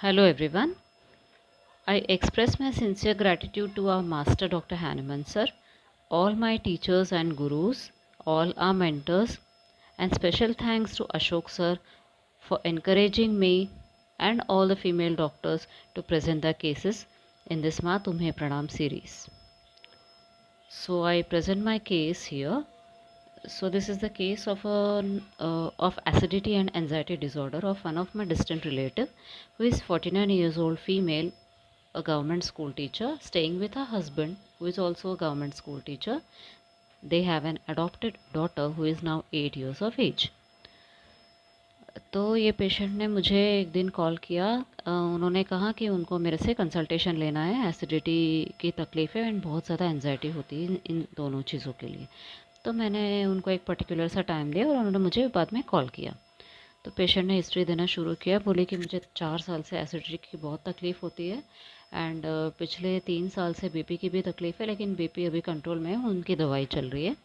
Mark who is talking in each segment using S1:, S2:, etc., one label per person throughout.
S1: Hello everyone. I express my sincere gratitude to our master Dr. Hanuman sir, all my teachers and gurus, all our mentors, and special thanks to Ashok sir for encouraging me and all the female doctors to present their cases in this Ma Tumhe Pranam series. So I present my case here. So this is the case of of acidity and anxiety disorder of one of my distant relative who is 49 years old female, a government school teacher staying with her husband who is also a government school teacher. They have an adopted daughter who is now 8 years of age. तो ये patient ने मुझे एक दिन call किया। उन्होंने कहा कि उनको मेरे से कंसल्टेशन लेना है, एसिडिटी की तकलीफ़ है एंड बहुत ज़्यादा एंजाइटी होती है इन दोनों चीज़ों के लिए। तो मैंने उनको एक पर्टिकुलर सा टाइम दिया और उन्होंने मुझे बाद में कॉल किया। तो पेशेंट ने हिस्ट्री देना शुरू किया, बोले कि मुझे 4 साल से एसिडिटी की बहुत तकलीफ़ होती है एंड पिछले 3 साल से बीपी की भी तकलीफ़ है, लेकिन बीपी अभी कंट्रोल में है, उनकी दवाई चल रही है।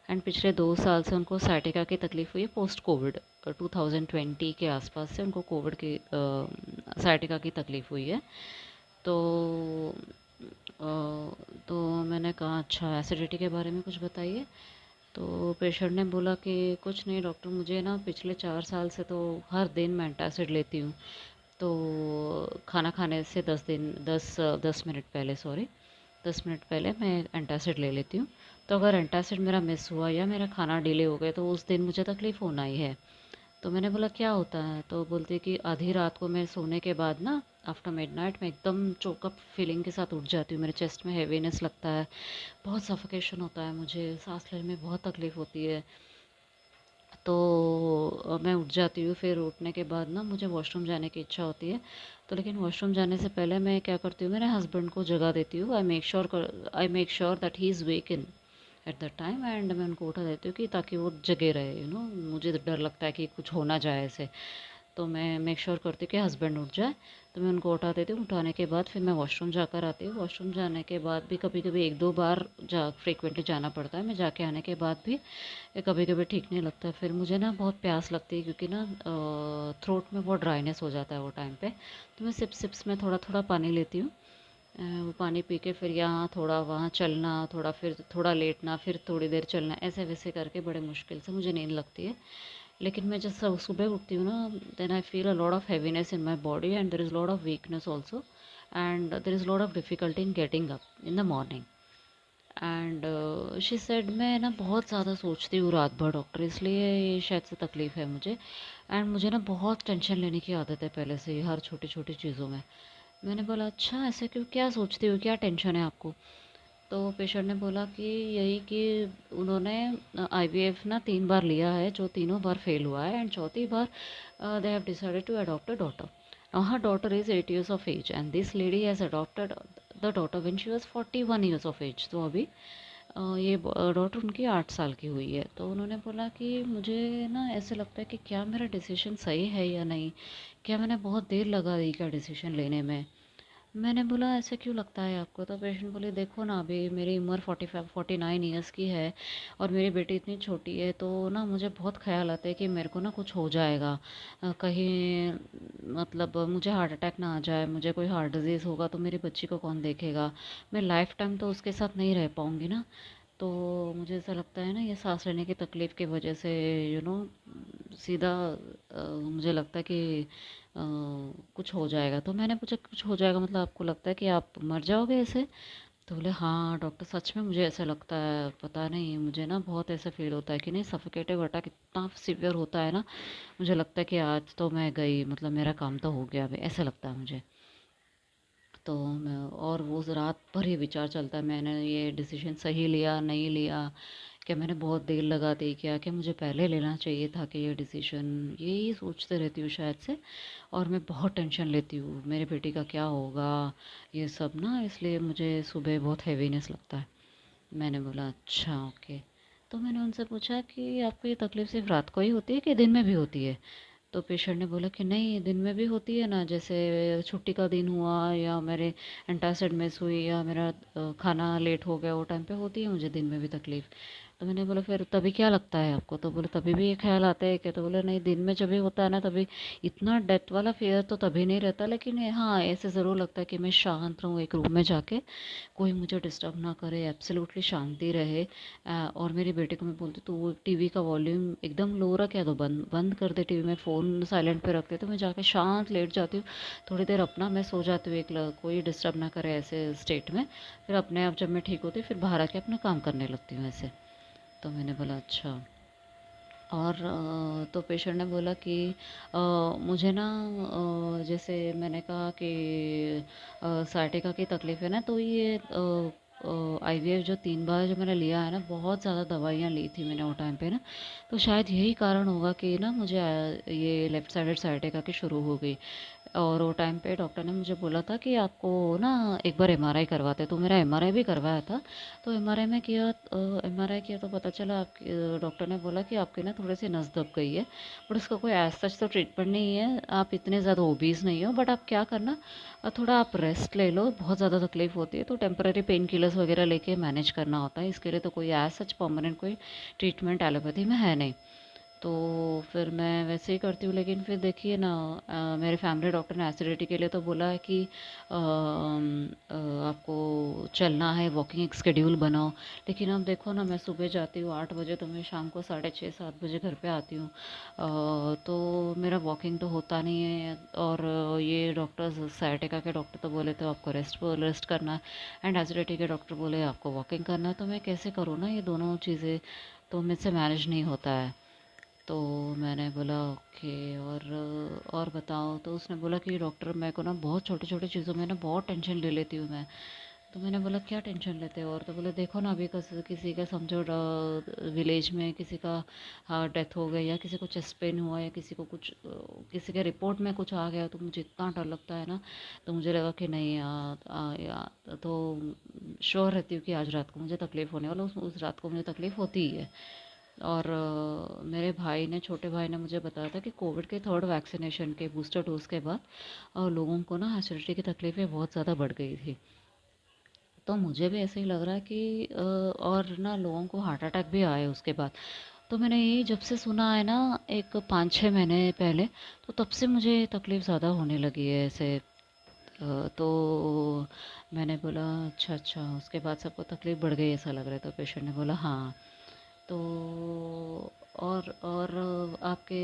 S1: एंड पिछले 2 साल से उनको साइटिका की तकलीफ़ हुई है पोस्ट कोविड। 2020 के आसपास से उनको कोविड की साइटिका की तकलीफ़ हुई है। तो तो मैंने कहा अच्छा एसिडिटी के बारे में कुछ बताइए। तो पेशेंट ने बोला कि कुछ नहीं डॉक्टर, मुझे ना पिछले 4 साल से तो हर दिन मैं एंटासिड लेती हूँ। तो खाना खाने से 10 मिनट पहले, सॉरी, 10 मिनट पहले मैं एंटासिड ले लेती हूँ। तो अगर एंटासिड मेरा मिस हुआ या मेरा खाना डिले हो गया तो उस दिन मुझे तकलीफ़ होना ही है। तो मैंने बोला क्या होता है? तो बोलते कि आधी रात को मैं सोने के बाद ना आफ्टर मिडनाइट मैं एकदम चोकअप फीलिंग के साथ उठ जाती हूँ। मेरे चेस्ट में हेवीनेस लगता है, बहुत सफोकेशन होता है, मुझे सांस लेने में बहुत तकलीफ़ होती है। तो मैं उठ जाती हूँ, फिर उठने के बाद ना मुझे वॉशरूम जाने की इच्छा होती है। तो लेकिन वॉशरूम जाने से पहले मैं क्या करती हूँ, मेरे हस्बैंड को जगा देती हूँ। I make sure that he is wake in at the time and मैं उनको उठा देती हूँ कि ताकि वो जगे रहे, मुझे डर लगता है कि कुछ हो ना जाए ऐसे। तो मैं मेक श्योर करती हूँ कि हस्बैंड उठ जाए। तो मैं उनको उठा देती हूँ, उठाने के बाद फिर मैं वॉशरूम जाकर आती हूँ। वॉशरूम जाने के बाद भी कभी कभी एक दो बार फ्रिक्वेंटली जाना पड़ता है। मैं जाके आने के बाद भी कभी कभी ठीक नहीं लगता। फिर मुझे ना बहुत प्यास लगती है क्योंकि ना थ्रोट में बहुत ड्राइनेस हो जाता है वो टाइम पे। तो मैं सिप्स में थोड़ा थोड़ा पानी लेती हूँ। वो पानी पी के फिर यहाँ थोड़ा वहाँ चलना, थोड़ा फिर थोड़ा लेटना, फिर थोड़ी देर चलना, ऐसे वैसे करके बड़े मुश्किल से मुझे नींद लगती है। लेकिन मैं जब सुबह उठती हूँ ना, then I feel a lot of heaviness in my body and there is lot of weakness also and there is lot of difficulty in getting up in the morning. And she said मैं ना बहुत ज़्यादा सोचती हूँ रात भर doctor, इसलिए ये शायद से तकलीफ़ है मुझे। एंड मुझे ना बहुत टेंशन लेने की आदत है पहले से ही हर छोटी छोटी चीज़ों में। मैंने बोला अच्छा ऐसे क्यों, क्या सोचती हो, क्या टेंशन है आपको? तो पेशेंट ने बोला कि यही कि उन्होंने आईवीएफ ना 3 बार लिया है, जो तीनों बार फेल हुआ है एंड चौथी बार they have decided to adopt a daughter. Now her daughter is 8 years of age and this lady has adopted the daughter when she was 41 years of age. तो अभी ये डॉटर उनकी 8 साल की हुई है। तो उन्होंने बोला कि मुझे ना ऐसे लगता है कि क्या मेरा डिसीजन सही है या नहीं, क्या मैंने बहुत देर लगा दी क्या डिसीजन लेने में। मैंने बोला ऐसे क्यों लगता है आपको? तो पेशेंट बोले देखो ना, अभी मेरी उम्र 49 ईयर्स की है और मेरी बेटी इतनी छोटी है, तो ना मुझे बहुत ख्याल आता है कि मेरे को ना कुछ हो जाएगा, कहीं मतलब मुझे हार्ट अटैक ना आ जाए, मुझे कोई हार्ट डिजीज़ होगा तो मेरी बच्ची को कौन देखेगा, मैं लाइफ टाइम तो उसके साथ नहीं रह पाऊँगी ना। तो मुझे ऐसा लगता है ना ये सांस लेने की तकलीफ़ की वजह से सीधा मुझे लगता है कि कुछ हो जाएगा। तो मैंने पूछा कुछ हो जाएगा मतलब आपको लगता है कि आप मर जाओगे ऐसे? तो बोले हाँ डॉक्टर, सच में मुझे ऐसा लगता है, पता नहीं मुझे ना बहुत ऐसा फील होता है कि नहीं सफोकेटिव अटैक इतना सीवियर होता है ना, मुझे लगता है कि आज तो मैं गई, मतलब मेरा काम तो हो गया अभी, ऐसा लगता है मुझे। तो मैं और वो रात भर ये विचार चलता है मैंने ये डिसीजन सही लिया नहीं लिया, क्या मैंने बहुत देर लगा दी, क्या मुझे पहले लेना चाहिए था कि ये डिसीजन, यही सोचते रहती हूँ शायद से। और मैं बहुत टेंशन लेती हूँ मेरे बेटी का क्या होगा, ये सब ना, इसलिए मुझे सुबह बहुत हैवीनेस लगता है। मैंने बोला अच्छा ओके। तो मैंने उनसे पूछा कि आपको ये तकलीफ़ सिर्फ रात को ही होती है कि दिन में भी होती है? तो पेशेंट ने बोला कि नहीं दिन में भी होती है ना, जैसे छुट्टी का दिन हुआ या मेरे एंटासिड मिस हुई या मेरा खाना लेट हो गया, वो टाइम पे होती है मुझे दिन में भी तकलीफ़। तो मैंने बोला फिर तभी क्या लगता है आपको? तो बोले तभी भी ये ख्याल आता है क्या? तो बोले नहीं, दिन में जब भी होता है ना तभी इतना डेथ वाला फियर तो तभी नहीं रहता, लेकिन हाँ ऐसे ज़रूर लगता है कि मैं शांत रहूँ एक रूम में जाके, कोई मुझे डिस्टर्ब ना करे, एब्सोल्युटली शांति रहे। और मेरी बेटी को मैं बोलती तू वो टीवी का वॉल्यूम एकदम लो रख या तो बंद बंद कर दे टीवी में, फ़ोन साइलेंट पे रख दे, तो मैं जाके शांत लेट जाती हूँ। थोड़ी देर अपना मैं सो जाती हूँ, कोई डिस्टर्ब ना करे ऐसे स्टेट में। फिर अपने आप जब मैं ठीक होती हूँ फिर बाहर आके अपना काम करने लगती हूँ ऐसे। तो मैंने बोला अच्छा। और तो पेशेंट ने बोला कि अ, मुझे ना जैसे मैंने कहा कि साइटिका की तकलीफ़ है ना, तो ये आईवीएफ जो 3 बार जो मैंने लिया है ना, बहुत ज़्यादा दवाइयाँ ली थी मैंने वो टाइम पे ना, तो शायद यही कारण होगा कि ना मुझे ये लेफ़्ट साइडेड साइटिका की शुरू हो गई। और वो टाइम पे डॉक्टर ने मुझे बोला था कि आपको ना एक बार एमआरआई करवाते, तो मेरा एमआरआई भी करवाया था। तो एमआरआई किया तो पता चला डॉक्टर ने बोला कि आपकी ना थोड़ी सी नस दब गई है, बट उसका कोई एज सच तो ट्रीटमेंट नहीं है, आप इतने ज़्यादा ओबीज नहीं हो, बट आप क्या करना, थोड़ा आप रेस्ट ले लो, बहुत ज़्यादा तकलीफ होती है तो टेम्पररी पेन किलर्स वगैरह लेके मैनेज करना होता है, इसके लिए तो कोई एज सच परमानेंट कोई ट्रीटमेंट एलोपैथी में है नहीं। तो फिर मैं वैसे ही करती हूँ, लेकिन फिर देखिए ना, मेरे फैमिली डॉक्टर ने एसिडिटी के लिए तो बोला है कि आपको चलना है, वॉकिंग एक स्केड्यूल बनाओ। लेकिन अब देखो ना, मैं सुबह जाती हूँ 8 बजे, तो मैं शाम को 6:30 7 बजे घर पे आती हूँ। तो मेरा वॉकिंग तो होता नहीं है। और ये डॉक्टर्स sciatica के डॉक्टर तो बोले तो आपको रेस्ट करना है, एंड एसिडिटी के डॉक्टर बोले आपको वॉकिंग करना है, तो मैं कैसे करूँ ना ये दोनों चीज़ें, तो मुझसे मैनेज नहीं होता है। तो मैंने बोला ओके। और बताओ, तो उसने बोला कि डॉक्टर मेरे को ना बहुत छोटी छोटी चीज़ों में ना बहुत टेंशन ले लेती हूँ मैं। तो मैंने बोला क्या टेंशन लेते हो? और तो बोले देखो ना, अभी किसी का समझो विलेज में किसी का डेथ हो गई, या किसी को चेस्ट पेन हुआ, या किसी को कुछ किसी के रिपोर्ट में कुछ आ गया, तो मुझे इतना डर लगता है ना। तो मुझे लगा कि नहीं, तो श्योर रहती हूँ कि आज रात को मुझे तकलीफ़ होने वाला, उस रात को मुझे तकलीफ़ होती ही है। और मेरे भाई ने छोटे भाई ने मुझे बताया था कि कोविड के थर्ड वैक्सीनेशन के बूस्टर डोज के बाद लोगों को ना एसिडिटी की तकलीफ़ें बहुत ज़्यादा बढ़ गई थी। तो मुझे भी ऐसे ही लग रहा है कि और ना लोगों को हार्ट अटैक भी आए उसके बाद। तो मैंने ये जब से सुना है ना, एक 5 6 महीने पहले, तो तब से मुझे तकलीफ़ ज़्यादा होने लगी है ऐसे। तो मैंने बोला अच्छा अच्छा, उसके बाद सबको तकलीफ़ बढ़ गई ऐसा लग रहा है? तो पेशेंट ने बोला हाँ। तो और आपके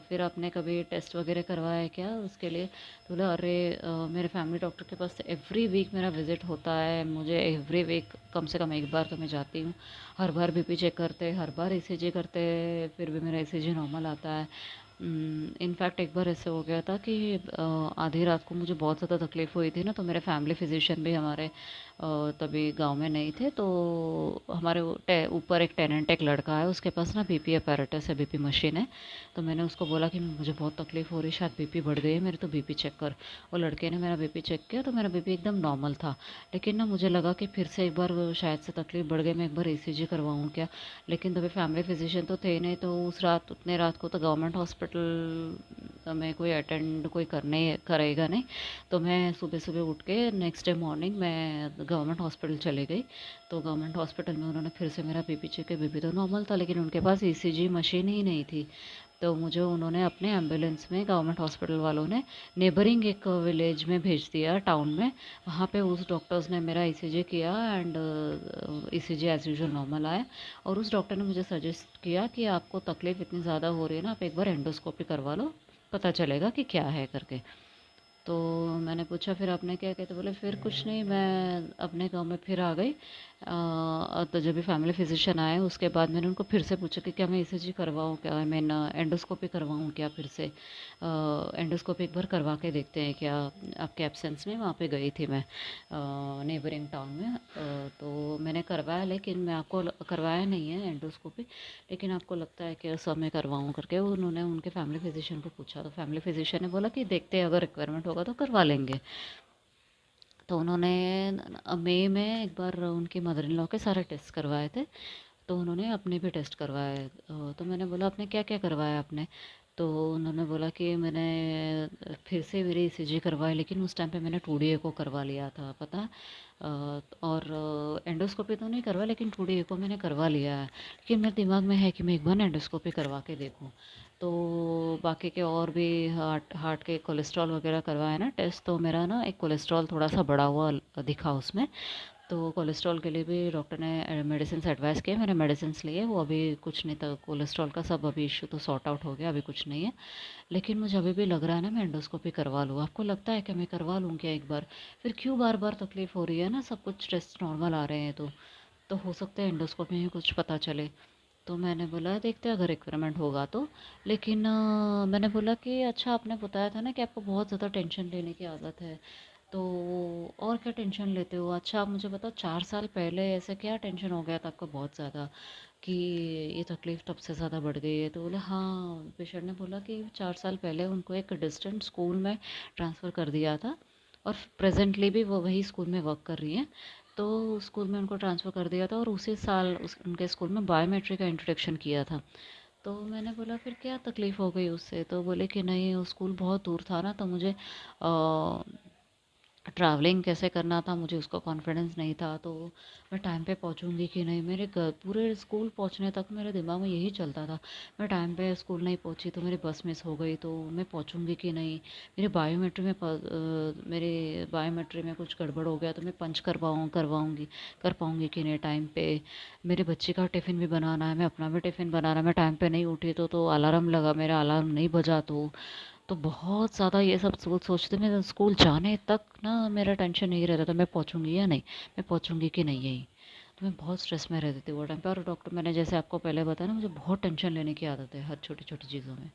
S1: फिर आपने कभी टेस्ट वगैरह करवाया है क्या उसके लिए? तो बोला अरे मेरे फैमिली डॉक्टर के पास एवरी वीक मेरा विज़िट होता है, मुझे एवरी वीक कम से कम एक बार तो मैं जाती हूँ। हर बार बीपी चेक करते, हर बार ईसीजी करते, फिर भी मेरा ईसीजी नॉर्मल आता है। इनफैक्ट एक बार ऐसे हो गया था कि आधी रात को मुझे बहुत ज़्यादा तकलीफ़ हुई थी ना, तो मेरे फैमिली फिजिशियन भी हमारे तभी गांव में नहीं थे, तो हमारे ऊपर एक टेनेंट एक लड़का है, उसके पास ना बीपी अपैरेटस है, बीपी मशीन है। तो मैंने उसको बोला कि मुझे बहुत तकलीफ़ हो रही है, शायद बीपी बढ़ गई है मेरी, तो बीपी चेक कर। और लड़के ने मेरा बीपी चेक किया तो मेरा बीपी एकदम नॉर्मल था। लेकिन ना मुझे लगा कि फिर से एक बार शायद से तकलीफ़ बढ़ गई, मैं एक बार ईसीजी करवाऊँ क्या। लेकिन तभी फैमिली फिजिशियन तो थे नहीं, तो उस रात उतने रात को तो गवर्नमेंट हॉस्पिटल में कोई अटेंड कोई करने करेगा नहीं। तो मैं सुबह सुबह उठ के नेक्स्ट डे मॉर्निंग मैं गवर्नमेंट हॉस्पिटल चली गई। तो गवर्नमेंट हॉस्पिटल में उन्होंने फिर से मेरा बीपी चेक किया, बीपी तो नॉर्मल था, लेकिन उनके पास ईसीजी मशीन ही नहीं थी। तो मुझे उन्होंने अपने एम्बुलेंस में, गवर्नमेंट हॉस्पिटल वालों ने नेबरिंग एक विलेज में भेज दिया टाउन में। वहाँ पे उस डॉक्टर्स ने मेरा ईसीजी किया, and ECG as usual normal आया। और उस डॉक्टर ने मुझे सजेस्ट किया कि आपको तकलीफ़ इतनी ज़्यादा हो रही है ना, आप एक बार एंडोस्कोपी करवा लो, पता चलेगा कि क्या है करके। तो मैंने पूछा फिर आपने क्या किया? तो बोले फिर कुछ नहीं, मैं अपने गांव में फिर आ गई। तो जब भी फैमिली फिजिशियन आए उसके बाद मैंने उनको फिर से पूछा कि क्या मैं ईसीजी करवाऊँ क्या, आई मीन एंडोस्कोपी करवाऊँ क्या फिर से। एंडोस्कोपी एक बार करवा के देखते हैं क्या, आपके एब्सेंस में। वहाँ पे गई थी मैं नेबरिंग टाउन में। तो मैंने करवाया, लेकिन मैं आपको करवाया नहीं है एंडोस्कोपी, लेकिन आपको लगता है कि सर मैं करवाऊँ करके उन्होंने उनके फैमिली फिजिशियन को पूछा, तो फैमिली फिजिशियन ने बोला कि देखते हैं, अगर रिक्वायरमेंट होगा तो करवा लेंगे। तो उन्होंने मई में एक बार उनकी मदर इन लॉ के सारे टेस्ट करवाए थे, तो उन्होंने अपने भी टेस्ट करवाए। तो मैंने बोला आपने क्या क्या करवाया आपने? तो उन्होंने बोला कि मैंने फिर से मेरी ईसीजी करवाई, लेकिन उस टाइम पे मैंने 2D एको करवा लिया था, पता है। और एंडोस्कोपी तो नहीं करवा, लेकिन 2D एको मैंने करवा लिया है। लेकिन मेरे दिमाग में है कि मैं एक बार एंडोस्कोपी करवा के देखूं। तो बाकी के और भी हार्ट हार्ट के कोलेस्ट्रॉल वगैरह करवाए ना टेस्ट, तो मेरा ना एक कोलेस्ट्रॉल थोड़ा सा बढ़ा हुआ दिखा उसमें। तो कोलेस्ट्रॉल के लिए भी डॉक्टर ने मेडिसिन एडवाइस किए, मैंने मेडिसिन लिए, वो अभी कुछ नहीं था कोलेस्ट्रॉल का, सब अभी इशू तो सॉर्ट आउट हो गया, अभी कुछ नहीं है। लेकिन मुझे अभी भी लग रहा है ना मैं एंडोस्कोपी करवा लूँ। आपको लगता है कि मैं करवा लूँ क्या एक बार? फिर क्यों बार बार तकलीफ़ हो रही है ना, सब कुछ टेस्ट नॉर्मल आ रहे हैं, तो हो सकता है एंडोस्कोपी में कुछ पता चले। तो मैंने बोला देखते हैं अगर रिक्वायरमेंट होगा तो। लेकिन मैंने बोला कि अच्छा आपने बताया था ना कि आपको बहुत ज़्यादा टेंशन लेने की आदत है, तो और क्या टेंशन लेते हो? अच्छा आप मुझे बताओ 4 साल पहले ऐसे क्या टेंशन हो गया था आपको बहुत ज़्यादा कि ये तकलीफ़ तब से ज़्यादा बढ़ गई है? तो बोले हाँ, पेशेंट ने बोला कि 4 साल पहले उनको एक डिस्टेंट स्कूल में ट्रांसफ़र कर दिया था, और प्रेजेंटली भी वो वही स्कूल में वर्क कर रही हैं। तो स्कूल में उनको ट्रांसफ़र कर दिया था, और उसी साल उनके स्कूल में बायोमेट्रिक का इंट्रोडक्शन किया था। तो मैंने बोला फिर क्या तकलीफ़ हो गई उससे? तो बोले कि नहीं, वो स्कूल बहुत दूर था ना, तो मुझे ट्रैवलिंग कैसे करना था, मुझे उसका कॉन्फिडेंस नहीं था। तो मैं टाइम पे पहुंचूंगी कि नहीं, मेरे घर पूरे स्कूल पहुंचने तक मेरे दिमाग में यही चलता था। मैं टाइम पे स्कूल नहीं पहुंची तो मेरी बस मिस हो गई, तो मैं पहुंचूंगी कि नहीं। मेरे बायोमेट्री में कुछ गड़बड़ हो गया तो मैं पंच कर पाऊंगी कि नहीं टाइम पे। मेरे बच्चे का टिफ़िन भी बनाना है, मैं अपना भी टिफ़िन बनाना है, मैं टाइम पे नहीं उठी तो अलार्म लगा, मेरा अलार्म नहीं बजा तो बहुत ज़्यादा ये सब सोच सोचते मैं स्कूल जाने तक ना मेरा टेंशन नहीं रहता था, मैं पहुंचूंगी या नहीं, मैं पहुंचूंगी कि नहीं, यही। तो मैं बहुत स्ट्रेस में रहती थी वो टाइम पे। और डॉक्टर, मैंने जैसे आपको पहले बताया ना, मुझे बहुत टेंशन लेने की आदत है हर छोटी छोटी चीज़ों में।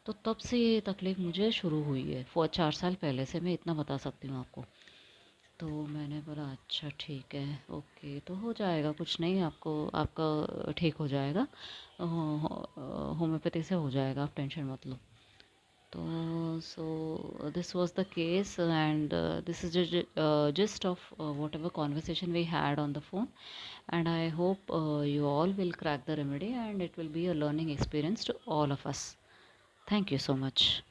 S1: तो तब से ये तकलीफ़ मुझे शुरू हुई है, 4 साल पहले से, मैं इतना बता सकती हूँ आपको। तो मैंने बोला अच्छा ठीक है, ओके, तो हो जाएगा, कुछ नहीं, आपको आपका ठीक हो जाएगा, होम्योपैथी से हो जाएगा, आप टेंशन मत लो। So this was the case, and this is just gist of whatever conversation we had on the phone. And I hope you all will crack the remedy, and it will be a learning experience to all of us. Thank you so much.